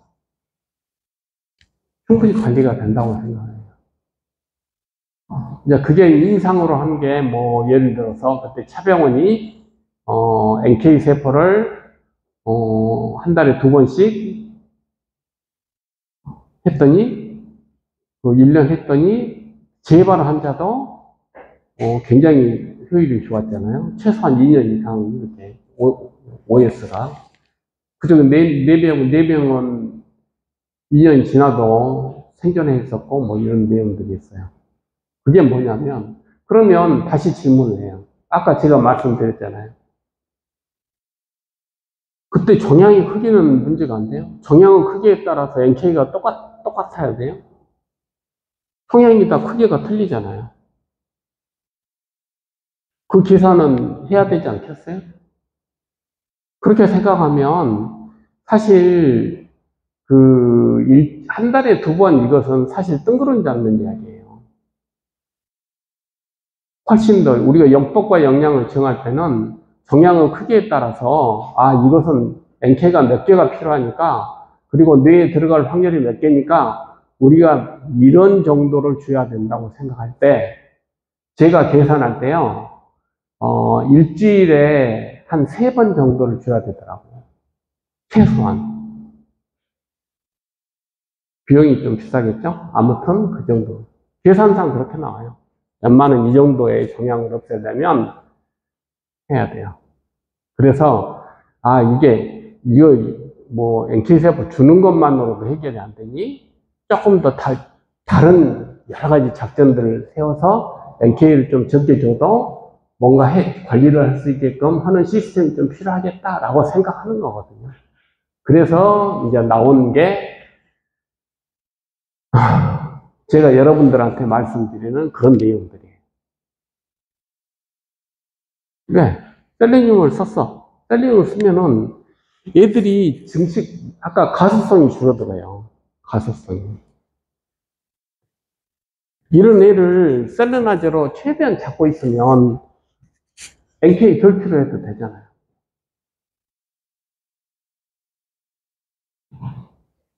충분히 관리가 된다고 생각해요. 이제 그게 임상으로 한 게 뭐 예를 들어서 그때 차병원이 NK 세포를 한 달에 2번씩 했더니 1년 했더니 재발 환자도 굉장히 효율이 좋았잖아요. 최소한 2년 이상 이렇게 OS가 그중에 4병은 2년 지나도 생존해 있었고 뭐 이런 내용들이 있어요. 그게 뭐냐면 그러면 다시 질문을 해요. 아까 제가 말씀드렸잖아요. 그때 종양의 크기는 문제가 안 돼요. 종양의 크기에 따라서 NK가 똑같아야 돼요. 성향이 다 크기가 틀리잖아요. 그 계산은 해야 되지 않겠어요? 그렇게 생각하면 사실 한 달에 2번 이것은 사실 뜬구름 잡는 이야기예요. 훨씬 더 우리가 영법과 영양을 정할 때는 종양의 크기에 따라서 이것은 NK가 몇 개가 필요하니까 그리고 뇌에 들어갈 확률이 몇 개니까 우리가 이런 정도를 줘야 된다고 생각할 때 제가 계산할 때요. 일주일에 한 3번 정도를 줘야 되더라고요. 최소한. 비용이 좀 비싸겠죠? 아무튼 그 정도. 계산상 그렇게 나와요. 웬만한 이 정도의 종양을 없애려면 해야 돼요. 그래서, 이거 뭐, NK세포 주는 것만으로도 해결이 안 되니, 조금 더 다른 여러 가지 작전들을 세워서 NK를 좀 적게 줘도 뭔가 관리를 할 수 있게끔 하는 시스템이 좀 필요하겠다라고 생각하는 거거든요. 그래서 이제 나온 게, 제가 여러분들한테 말씀드리는 그런 내용들이에요. 왜? 셀레늄을 썼어. 셀레늄을 쓰면은 얘들이 아까 가소성이 줄어들어요. 가소성이. 이런 애를 셀레나제로 최대한 잡고 있으면 NK 덜 필요해도 되잖아요.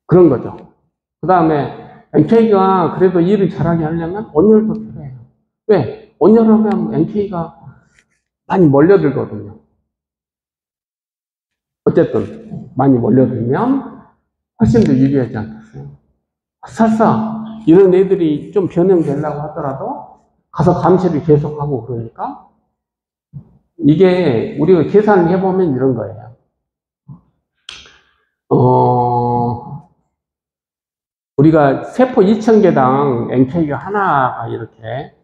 그런 거죠. 그 다음에 NK가 그래도 일을 잘하게 하려면 온열도 필요해요. 왜? 온열하면 NK가 많이 몰려들거든요. 어쨌든 많이 몰려들면 훨씬 더 유리하지 않겠어요? 설사 이런 애들이 좀 변형되려고 하더라도 가서 감시를 계속하고 그러니까 이게 우리가 계산을 해보면 이런 거예요. 우리가 세포 2,000개당 NK가 하나가 이렇게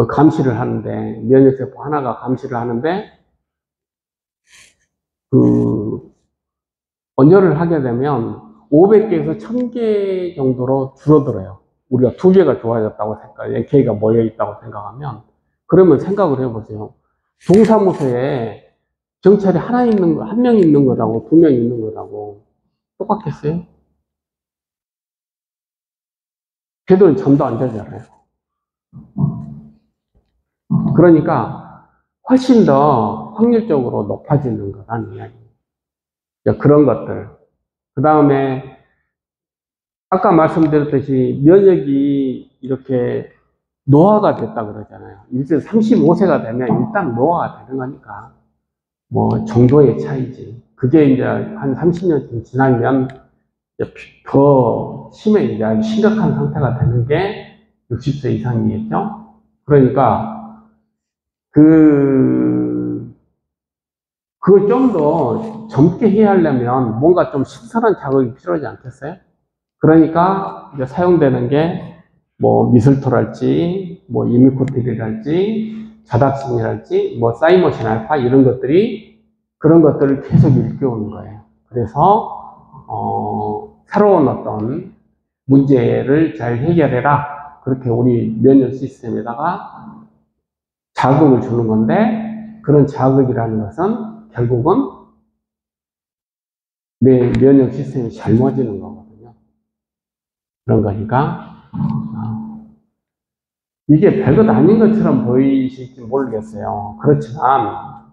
감시를 하는데 면역세포 하나가 감시를 하는데 언혈을 하게 되면 500개에서 1000개 정도로 줄어들어요. 우리가 2개가 좋아졌다고 NK가 모여있다고 생각하면 그러면 생각을 해보세요. 동사무소에 경찰이 한 명 있는 거라고 2명 있는 거라고 똑같겠어요? 걔들은 잠도 안 자잖아요. 그러니까 훨씬 더 확률적으로 높아지는 거라는 이야기입니다. 그런 것들. 그 다음에 아까 말씀드렸듯이 면역이 이렇게 노화가 됐다 그러잖아요. 이제 35세가 되면 일단 노화가 되는 거니까 뭐 정도의 차이지. 그게 이제 한 30년 지나면 더 심해, 이제 심각한 상태가 되는 게 60세 이상이겠죠? 그러니까 그걸 좀 더 젊게 해야 하려면 뭔가 좀 신선한 자극이 필요하지 않겠어요? 그러니까 이제 사용되는 게 뭐 미슬토랄지, 뭐 이미코틸이랄지, 자닥신이랄지, 뭐 사이모신 알파 이런 것들이 그런 것들을 계속 일깨우는 거예요. 그래서 새로운 어떤 문제를 잘 해결해라. 그렇게 우리 면역 시스템에다가 자극을 주는 건데 그런 자극이라는 것은 결국은 내 면역 시스템이 젊어지는 거거든요. 그런 거니까 이게 별것 아닌 것처럼 보이실지 모르겠어요. 그렇지만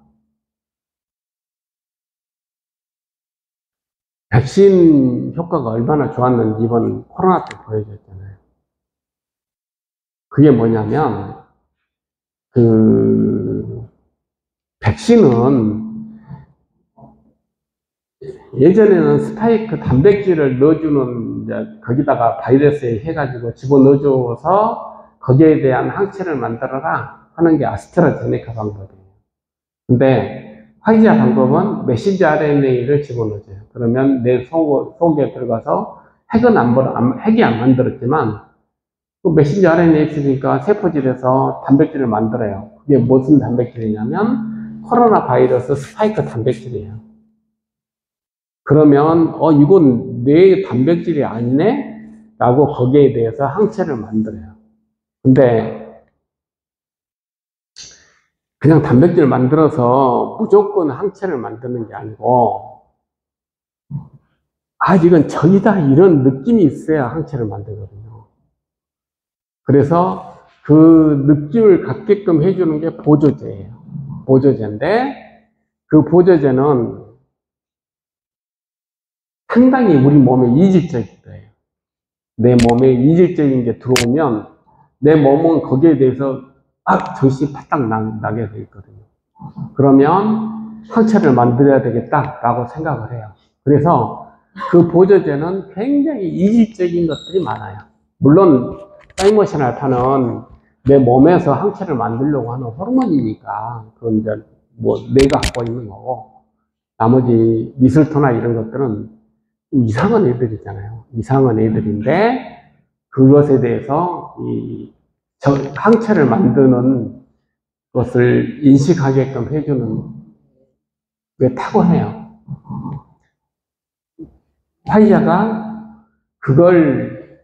백신 효과가 얼마나 좋았는지 이번 코로나 때 보여줬잖아요. 그게 뭐냐면 백신은 예전에는 스파이크 단백질을 넣어주는 이제 거기다가 바이러스에 해가지고 집어넣어줘서 거기에 대한 항체를 만들어라 하는 게 아스트라제네카 방법이에요. 근데 화이자 방법은 메신저 RNA를 집어넣어줘요. 그러면 내 속에 들어가서 핵이 안 만들었지만 그 메신저 RNA 있으니까 세포질에서 단백질을 만들어요. 그게 무슨 단백질이냐면 코로나 바이러스 스파이크 단백질이에요. 그러면 이건 내 단백질이 아니네? 라고 거기에 대해서 항체를 만들어요. 근데 그냥 단백질을 만들어서 무조건 항체를 만드는 게 아니고 이건 적이다 이런 느낌이 있어야 항체를 만들거든요. 그래서 그 느낌을 갖게끔 해주는 게 보조제예요. 보조제인데 그 보조제는 상당히 우리 몸에 이질적인 거예요. 내 몸에 이질적인 게 들어오면 내 몸은 거기에 대해서 정신이 파딱 나게 돼 있거든요. 그러면 항체를 만들어야 되겠다라고 생각을 해요. 그래서 그 보조제는 굉장히 이질적인 것들이 많아요. 물론 사이모신 알파는 내 몸에서 항체를 만들려고 하는 호르몬이니까 그건 이제 뭐 내가 갖고 있는 거고 나머지 미슬토나 이런 것들은 이상한 애들이잖아요. 이상한 애들인데 그것에 대해서 항체를 만드는 것을 인식하게끔 해주는 게 탁월해요. 화이자가 그걸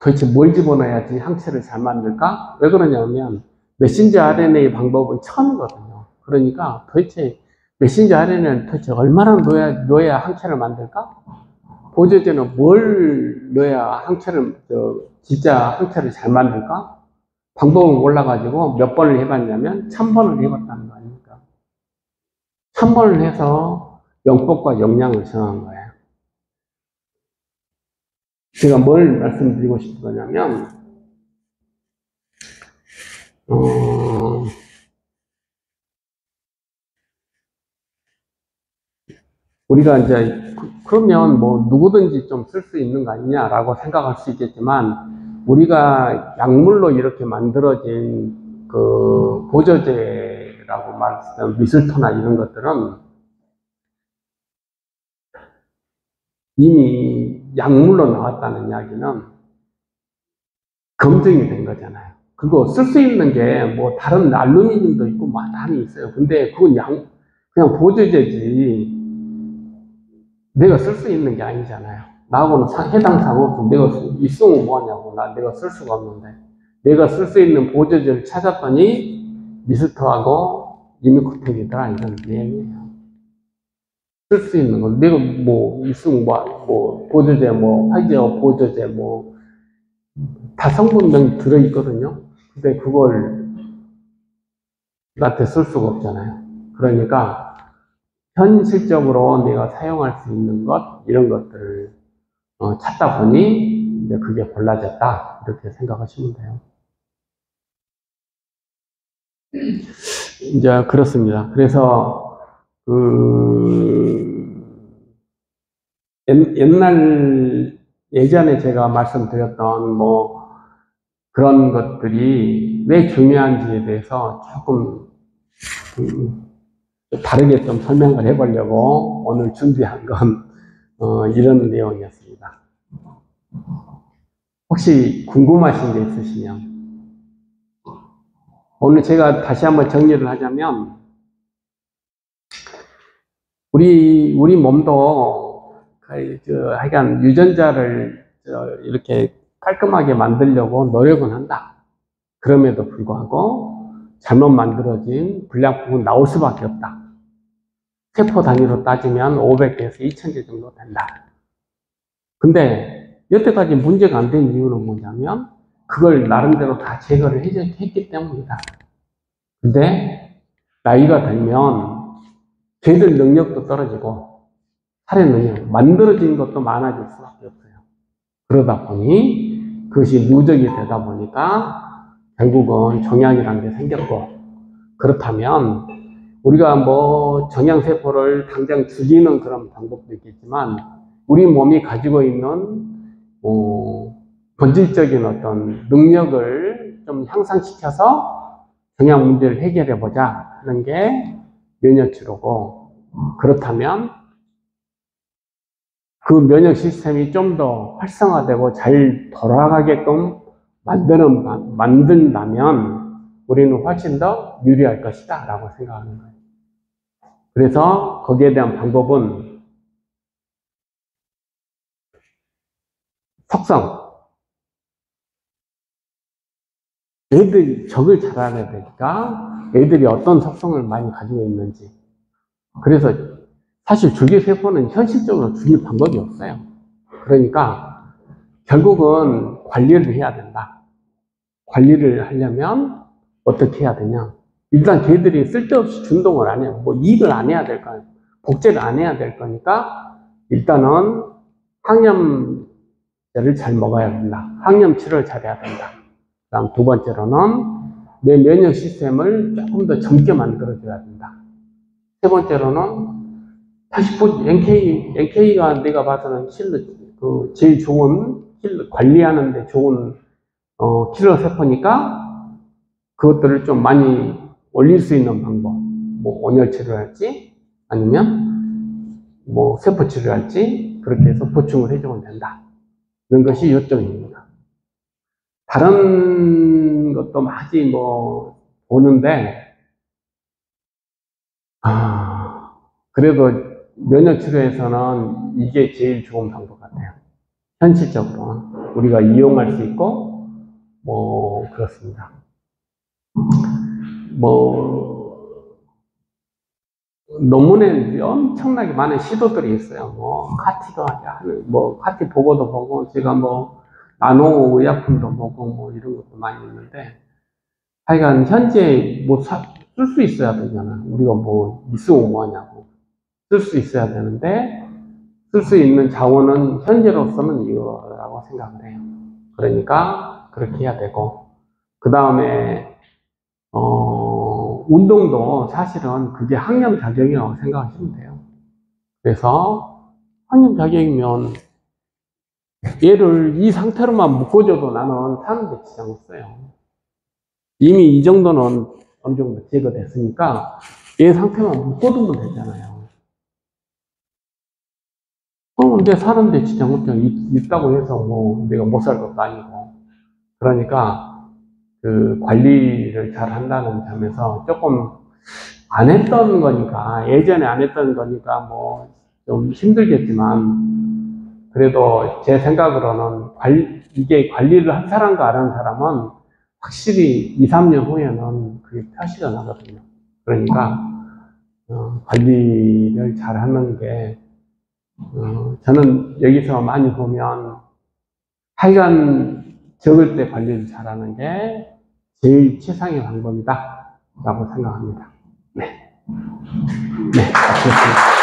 도대체 뭘 집어넣어야지 항체를 잘 만들까? 왜 그러냐면 메신저 RNA 방법은 처음이거든요. 그러니까 도대체 메신저 RNA는 도대체 얼마나 넣어야 항체를 만들까? 보조제는 뭘 넣어야 진짜 항체를 잘 만들까? 방법을 몰라가지고 몇 번을 해봤냐면 1000번을 해봤다는 거 아닙니까? 1000번을 해서 영법과 영양을 정한 거예요. 제가 뭘 말씀드리고 싶은 거냐면 우리가 이제 그러면 뭐 누구든지 좀 쓸 수 있는 거 아니냐라고 생각할 수 있겠지만 우리가 약물로 이렇게 만들어진 그 보조제라고 말했던 미슬토나 이런 것들은 이미 약물로 나왔다는 이야기는 검증이 된 거잖아요. 그리고 쓸 수 있는 게 뭐 다른 알루미늄도 있고 많이 있어요. 근데 그건 그냥 보조제지 내가 쓸 수 있는 게 아니잖아요. 나하고는 해당 상관없어. 내가 있으면 뭐하냐고. 내가 쓸 수가 없는데. 내가 쓸 수 있는 보조제를 찾았더니 미스터하고 이미코텍이다 이런 얘기예요. 쓸 수 있는 거. 내가 뭐 있으면 뭐 보조제 화이자 보조제 다 성분명이 들어있거든요. 근데 그걸 나한테 쓸 수가 없잖아요. 그러니까 현실적으로 내가 사용할 수 있는 것, 이런 것들을 찾다 보니 이제 그게 골라졌다. 이렇게 생각하시면 돼요. 이제 그렇습니다. 그래서 예전에 제가 말씀드렸던 뭐 그런 것들이 왜 중요한지에 대해서 조금 다르게 좀 설명을 해보려고 오늘 준비한 건 이런 내용이었습니다. 혹시 궁금하신 게 있으시면 오늘 제가 다시 한번 정리를 하자면 우리 몸도 하여간 유전자를 이렇게 깔끔하게 만들려고 노력은 한다. 그럼에도 불구하고 잘못 만들어진 불량품은 나올 수밖에 없다. 세포 단위로 따지면 500개에서 2000개 정도 된다. 근데 여태까지 문제가 안 된 이유는 뭐냐면 그걸 나름대로 다 제거를 했기 때문이다. 근데 나이가 들면 걔들 능력도 떨어지고 살의 능력, 만들어진 것도 많아질 수밖에 없어요. 그러다 보니 그것이 누적이 되다 보니까 결국은 종양이라는 게 생겼고, 그렇다면 우리가 뭐 종양세포를 당장 죽이는 그런 방법도 있겠지만 우리 몸이 가지고 있는 본질적인 어떤 능력을 좀 향상시켜서 종양 문제를 해결해 보자 하는 게 면역치료고, 그렇다면 그 면역 시스템이 좀 더 활성화되고 잘 돌아가게끔 만든다면 우리는 훨씬 더 유리할 것이다 라고 생각하는 거예요. 그래서 거기에 대한 방법은 속성, 애들이 적을 잘 알아야 되니까 애들이 어떤 속성을 많이 가지고 있는지. 그래서 사실 줄기세포는 현실적으로 죽일 방법이 없어요. 그러니까 결국은 관리를 해야 된다. 관리를 하려면 어떻게 해야 되냐. 일단 걔들이 쓸데없이 준동을 안 해요. 뭐 일을 안 해야 될 거예요. 복제를 안 해야 될 거니까 일단은 항염제를 잘 먹어야 된다. 항염 치료를 잘해야 된다. 그다음 두 번째로는 내 면역 시스템을 조금 더 젊게 만들어줘야 된다. 세 번째로는 다시 NK가 내가 봐서는 제일 좋은 관리하는데 좋은 킬러 세포니까 그것들을 좀 많이 올릴 수 있는 방법, 뭐 온열 치료할지 아니면 뭐 세포 치료할지 그렇게 해서 보충을 해주면 된다. 이런 것이 요점입니다. 다른 것도 많이 뭐 보는데 그래도 면역 치료에서는 이게 제일 좋은 방법 같아요. 현실적으로 우리가 이용할 수 있고 뭐 그렇습니다. 뭐 논문에 엄청나게 많은 시도들이 있어요. 뭐 카티도 하는, 뭐 카티 보고도 보고 제가 뭐 나노 의약품도 보고 뭐 이런 것도 많이 있는데 하여간 현재 뭐 쓸 수 있어야 되잖아. 우리가 뭐 있으면 뭐하냐고. 쓸 수 있어야 되는데 쓸 수 있는 자원은 현재로서는 이거라고 생각을 해요. 그러니까 그렇게 해야 되고, 그 다음에 운동도 사실은 그게 항염작용이라고 생각하시면 돼요. 그래서 항염작용이면 얘를 이 상태로만 묶어줘도 나는 사는데 지장 없어요. 이미 이 정도는 어느 정도 제거됐으니까 얘 상태만 묶어두면 되잖아요. 근데 사는데 지장 없죠. 있다고 해서 뭐 내가 못 살 것도 아니고. 그러니까 그 관리를 잘 한다는 점에서 조금 안 했던 거니까, 예전에 안 했던 거니까 뭐 좀 힘들겠지만, 그래도 제 생각으로는 이게 관리를 한 사람과 안 한 사람은 확실히 2, 3년 후에는 그게 표시가 나거든요. 그러니까 관리를 잘 하는 게 저는 여기서 많이 보면 하여간 적을 때 관리를 잘하는 게 제일 최상의 방법이다 라고 생각합니다. 네. 네, 마치겠습니다.